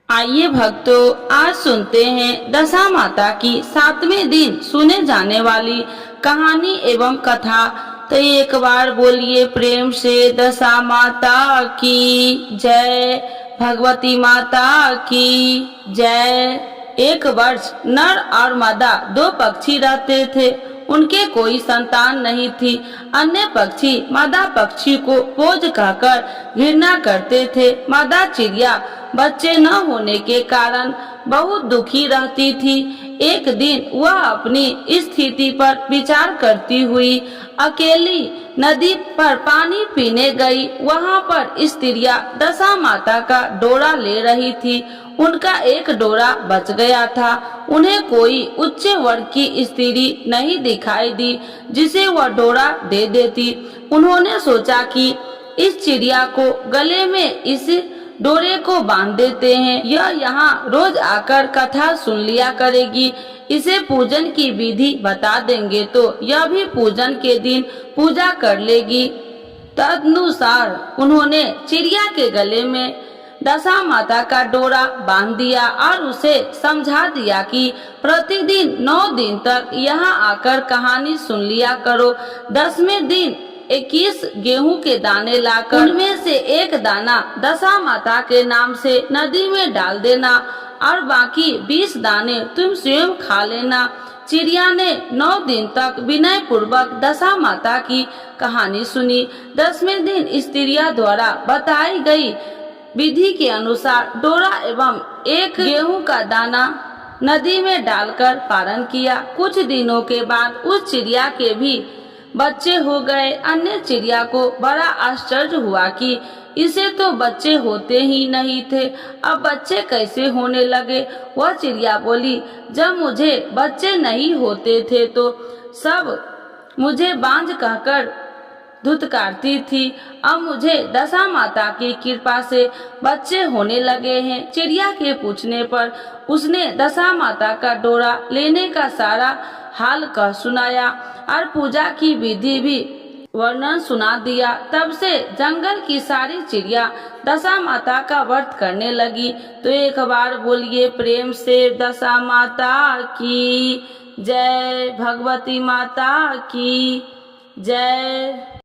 आइए भक्तों, आज सुनते हैं दशा माता की 7वें दिन सुने जाने वाली कहानी एवं कथा। तो एक बार बोलिए प्रेम से दशा माता की जय, भगवती माता की जय। एक वर्ष नर और मादा दो पक्षी रहते थे। उनके कोई संतान नहीं थी। अन्य पक्षी मादा पक्षी को बोझ कहकर घृणा करते थे। मादा चिड़िया बच्चे न होने के कारण बहुत दुखी रहती थी। एक दिन वह अपनी स्थिति पर विचार करती हुई अकेली नदी पर पानी पीने गई। वहां पर स्त्रियां दशा माता का डोरा ले रही थी। उनका एक डोरा बच गया था। उन्हें कोई उच्च वर्ग की स्त्री नहीं दिखाई दी जिसे वह डोरा दे देती। उन्होंने सोचा कि इस चिड़िया को गले में इस डोरे को बांध देते हैं। यह यहाँ रोज आकर कथा सुन लिया करेगी। इसे पूजन की विधि बता देंगे तो यह भी पूजन के दिन पूजा कर लेगी। तदनुसार उन्होंने चिड़िया के गले में दशा माता का डोरा बांध दिया और उसे समझा दिया कि प्रतिदिन 9 दिन तक यहाँ आकर कहानी सुन लिया करो। 10वें दिन 21 गेहूं के दाने लाकर उनमें से एक दाना दशा माता के नाम से नदी में डाल देना और बाकी 20 दाने तुम स्वयं खा लेना। चिड़िया ने 9 दिन तक विनय पूर्वक दशा माता की कहानी सुनी। 10वें दिन स्त्रियों द्वारा बताई गई विधि के अनुसार डोरा एवं एक गेहूं का दाना नदी में डालकर पारण किया। कुछ दिनों के बाद उस चिड़िया के भी बच्चे हो गए। अन्य चिड़िया को बड़ा आश्चर्य हुआ कि इसे तो बच्चे होते ही नहीं थे, अब बच्चे कैसे होने लगे। वह चिड़िया बोली, जब मुझे बच्चे नहीं होते थे तो सब मुझे बांझ कहकर धुतकारती थी। अब मुझे दशा माता की कृपा से बच्चे होने लगे हैं। चिड़िया के पूछने पर उसने दशा माता का डोरा लेने का सारा हाल कह सुनाया और पूजा की विधि भी वर्णन सुना दिया। तब से जंगल की सारी चिड़िया दशा माता का व्रत करने लगी। तो एक बार बोलिए प्रेम से दशा माता की जय, भगवती माता की जय।